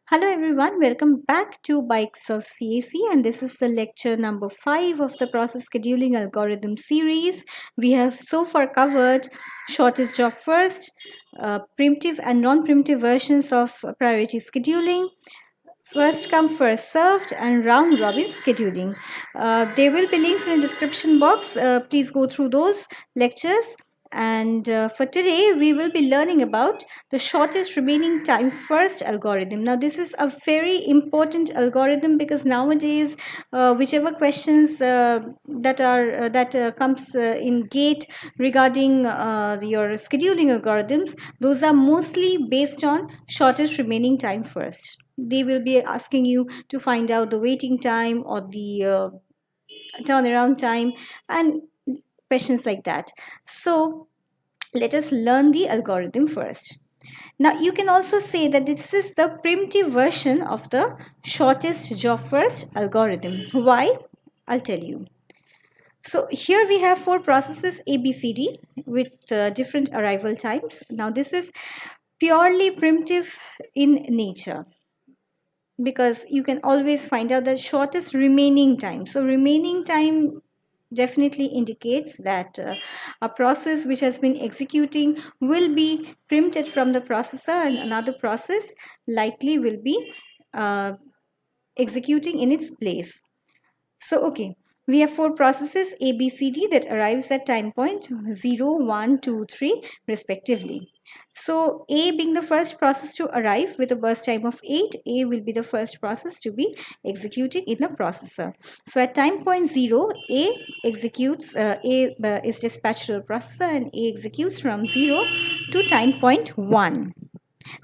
Hello everyone, welcome back to Bikes of CAC, and this is the lecture number 5 of the process scheduling algorithm series. We have so far covered shortest job first, primitive and non-primitive versions of priority scheduling, first come first served, and round robin scheduling. There will be links in the description box. Please go through those lectures. And for today, we will be learning about the shortest remaining time first algorithm. Now, this is a very important algorithm because nowadays, whichever questions that comes in gate regarding your scheduling algorithms, those are mostly based on shortest remaining time first. They will be asking you to find out the waiting time or the turnaround time and questions like that. So let us learn the algorithm first. Now you can also say that this is the primitive version of the shortest job first algorithm. Why? I'll tell you. So here we have 4 processes A, B, C, D with different arrival times. Now this is purely primitive in nature, because you can always find out the shortest remaining time. So remaining time definitely indicates that a process which has been executing will be preempted from the processor, and another process likely will be executing in its place. So, okay, we have 4 processes A, B, C, D that arrives at time point 0, 1, 2, 3 respectively. So, A being the first process to arrive with a burst time of 8, A will be the first process to be executing in the processor. So, at time point 0, A executes, is dispatched to the processor, and A executes from 0 to time point 1.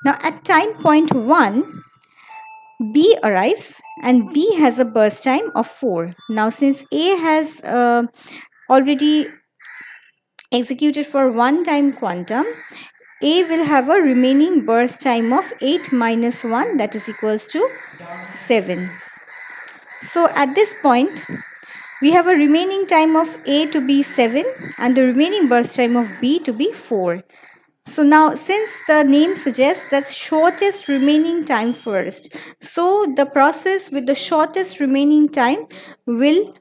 Now, at time point 1, B arrives and B has a burst time of 4. Now, since A has already executed for one time quantum, A will have a remaining burst time of 8 minus 1, that is equals to 7. So, at this point, we have a remaining time of A to be 7 and the remaining burst time of B to be 4. So now, since the name suggests that shortest remaining time first, so the process with the shortest remaining time will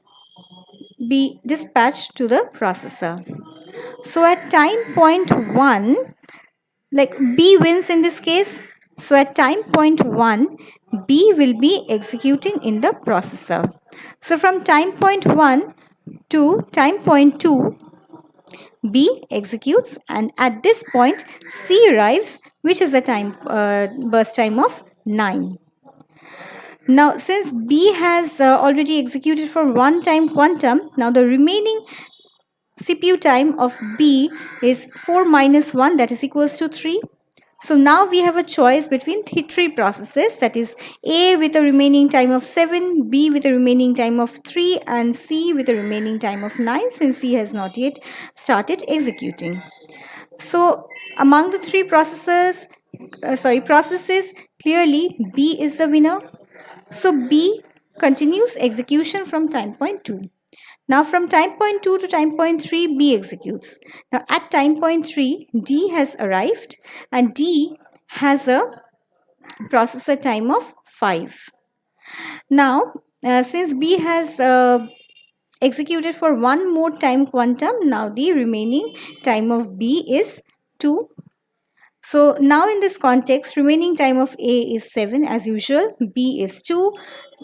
be dispatched to the processor. So at time point 1, like B wins in this case. So at time point 1, B will be executing in the processor. So from time point 1 to time point 2, B executes, and at this point C arrives, which is a time burst time of 9. Now, since B has already executed for one time quantum, now the remaining CPU time of B is 4 minus 1, that is equals to 3. So now we have a choice between three processes, that is A with a remaining time of 7, B with a remaining time of 3, and C with a remaining time of 9, since C has not yet started executing. So among the three processes, clearly B is the winner. So B continues execution from time point 2. Now from time point 2 to time point 3, B executes. Now at time point 3, D has arrived and D has a processor time of 5. Now since B has executed for one more time quantum, now the remaining time of B is 2. So now in this context, remaining time of A is 7 as usual, B is 2,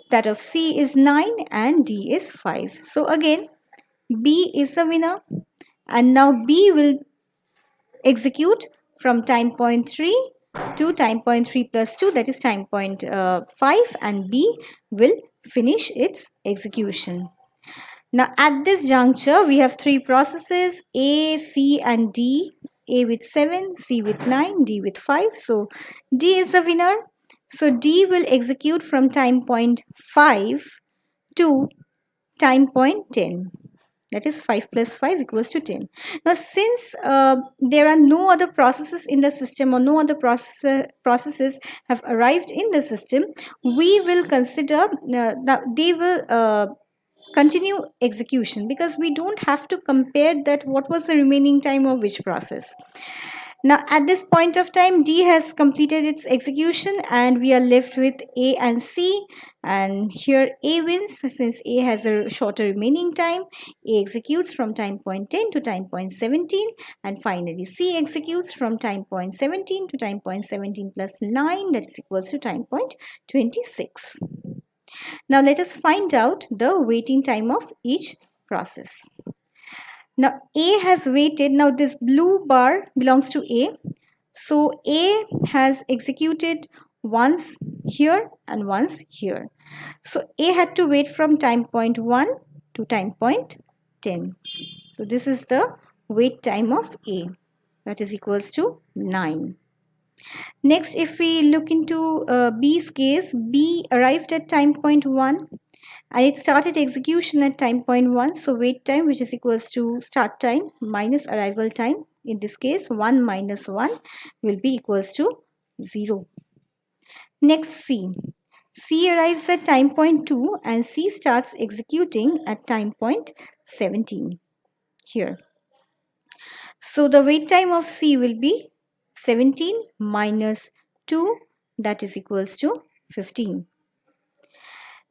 that of C is 9, and D is 5. So again, B is the winner, and now B will execute from time point 3 to time point 3 plus 2, that is time point 5, and B will finish its execution. Now at this juncture, we have three processes A, C, and D. A with 7, C with 9, D with 5. So D is the winner. So D will execute from time point 5 to time point 10. That is 5 plus 5 equals to 10. Now since there are no other processes in the system, or no other processes have arrived in the system, we will consider that they will continue execution, because we don't have to compare that what was the remaining time of which process. Now at this point of time, D has completed its execution and we are left with A and C, and here A wins since A has a shorter remaining time. A executes from time point 10 to time point 17, and finally C executes from time point 17 to time point 17 plus 9, that is equals to time point 26. Now let us find out the waiting time of each process. Now A has waited, now this blue bar belongs to A. So A has executed once here and once here. So A had to wait from time point 1 to time point 10. So this is the wait time of A, that is equals to 9. Next, if we look into B's case, B arrived at time point 1 and it started execution at time point 1. So wait time, which is equals to start time minus arrival time. In this case, 1 minus 1 will be equals to 0. Next, C. C arrives at time point 2 and C starts executing at time point 17 here. So the wait time of C will be 17 minus 2, that is equals to 15.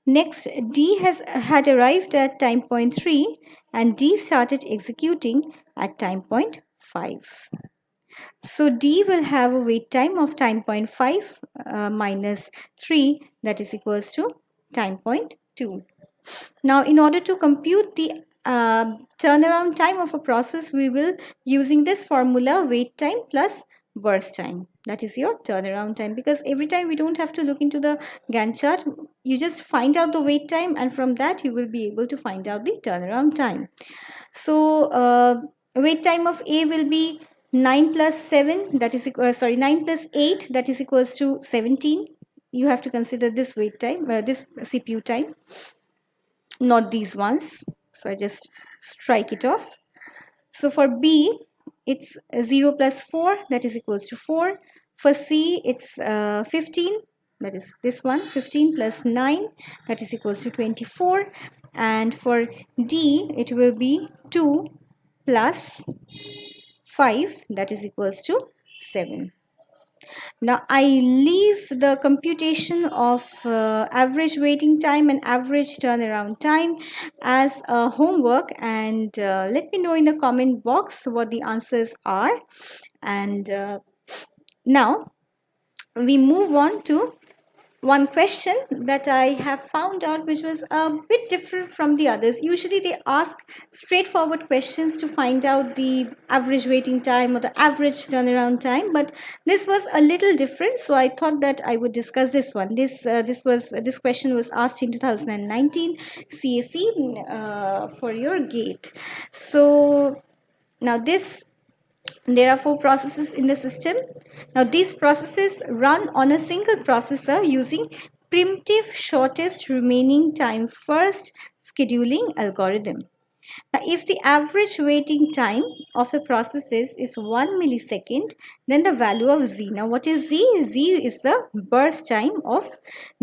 Next, D had arrived at time point 3 and D started executing at time point 5. So D will have a wait time of time point 5 minus 3, that is equals to time point 2. Now in order to compute the turnaround time of a process, we will using this formula wait time plus burst time, that is your turnaround time, because every time we don't have to look into the Gantt chart, you just find out the wait time and from that you will be able to find out the turnaround time. So wait time of A will be 9 plus 7, that is 9 plus 8, that is equals to 17. You have to consider this wait time, this CPU time, not these ones. So I just strike it off. So for B, it's 0 plus 4, that is equals to 4. For C, it's 15, that is this one, 15 plus 9, that is equals to 24. And for D, it will be 2 plus 5, that is equals to 7. Now I leave the computation of average waiting time and average turnaround time as a homework, and let me know in the comment box what the answers are. And now we move on to one question that I have found out which was a bit different from the others. Usually they ask straightforward questions to find out the average waiting time or the average turnaround time, but this was a little different, so I thought that I would discuss this one. This question was asked in 2019 CAC for your GATE. So now there are 4 processes in the system. Now these processes run on a single processor using primitive shortest remaining time first scheduling algorithm. Now if the average waiting time of the processes is 1 millisecond, then the value of Z. Now what is Z? Z is the burst time of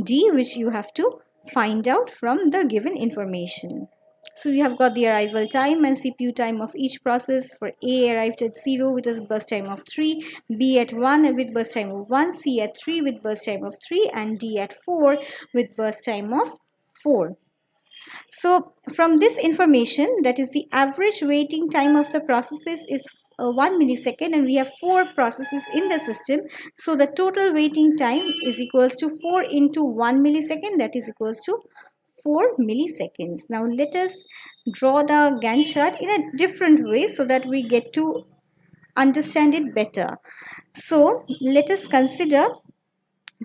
D, which you have to find out from the given information. So we have got the arrival time and CPU time of each process. For A arrived at 0 with a burst time of 3, B at 1 with burst time of 1, C at 3 with burst time of 3, and D at 4 with burst time of 4. So from this information, that is the average waiting time of the processes is 1 millisecond, and we have 4 processes in the system. So the total waiting time is equals to 4 into 1 millisecond, that is equals to 4 milliseconds. Now let us draw the Gantt chart in a different way so that we get to understand it better. So let us consider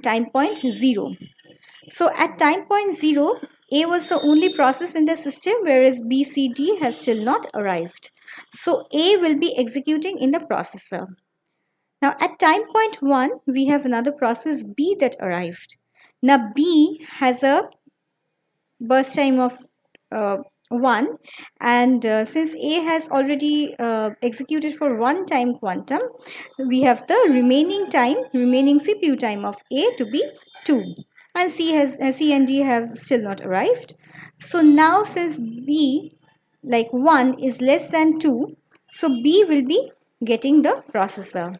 time point 0. So at time point 0, A was the only process in the system, whereas B, C, D has still not arrived. So A will be executing in the processor. Now at time point 1, we have another process B that arrived. Now B has a burst time of 1, and since A has already executed for 1 time quantum, we have the remaining CPU time of A to be 2, and C and D have still not arrived. So now since B, like 1, is less than 2, so B will be getting the processor.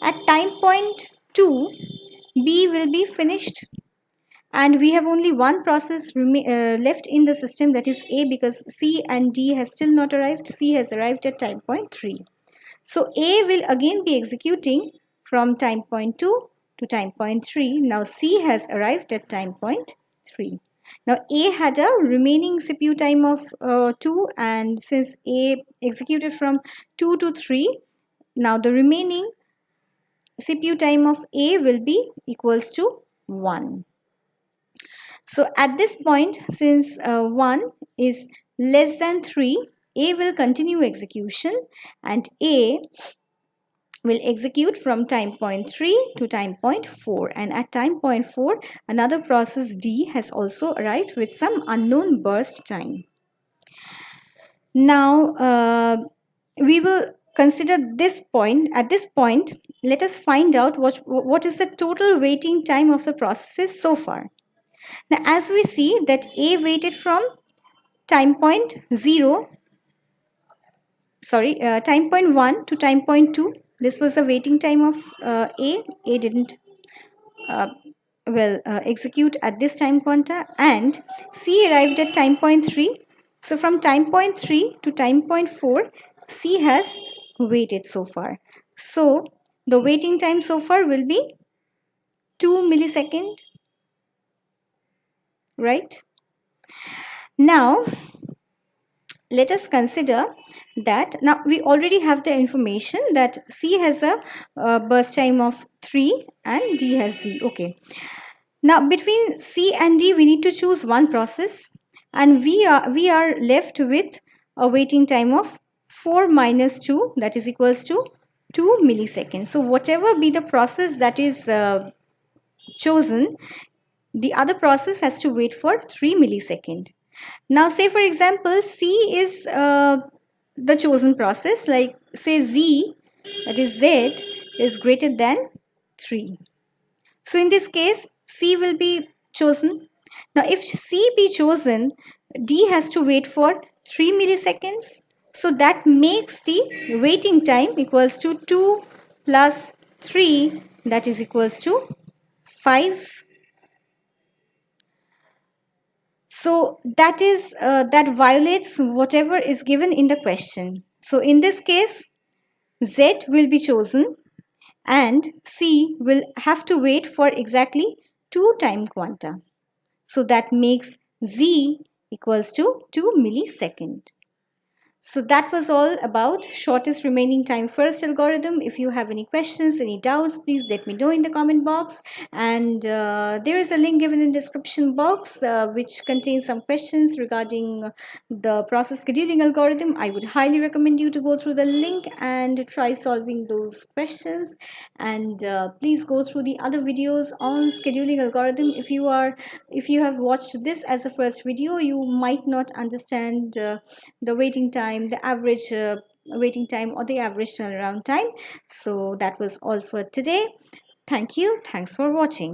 At time point 2, B will be finished, and we have only one process left in the system, that is A, because C and D has still not arrived. C has arrived at time point 3. So A will again be executing from time point 2 to time point 3. Now C has arrived at time point 3. Now A had a remaining CPU time of 2, and since A executed from 2 to 3, now the remaining CPU time of A will be equals to 1. So at this point, since 1 is less than 3, A will continue execution, and A will execute from time point 3 to time point 4, and at time point 4 another process D has also arrived with some unknown burst time. Now we will consider this point. At this point, let us find out what is the total waiting time of the processes so far. Now as we see that A waited from time point 0 time point 1 to time point 2. This was the waiting time of A. A didn't execute at this time pointer, and C arrived at time point 3. So from time point 3 to time point 4, C has waited so far. So the waiting time so far will be 2 millisecond, right? Now let us consider that now we already have the information that C has a burst time of 3 and D has Z. Okay. Now between C and D we need to choose one process, and we are left with a waiting time of 4 minus 2, that is equals to 2 milliseconds. So whatever be the process that is chosen, the other process has to wait for 3 milliseconds. Now say for example C is the chosen process, like say Z, that is Z, is greater than 3. So in this case C will be chosen. Now if C be chosen, D has to wait for 3 milliseconds. So that makes the waiting time equals to 2 plus 3, that is equals to 5. So that violates whatever is given in the question. So in this case, Z will be chosen and C will have to wait for exactly 2 time quanta. So that makes Z equals to 2 millisecond. So that was all about shortest remaining time first algorithm. If you have any questions, any doubts, please let me know in the comment box. And there is a link given in description box which contains some questions regarding the process scheduling algorithm. I would highly recommend you to go through the link and try solving those questions. And please go through the other videos on scheduling algorithm. If you have watched this as a first video, you might not understand the waiting time, the average waiting time, or the average turnaround time. So that was all for today. Thank you. Thanks for watching.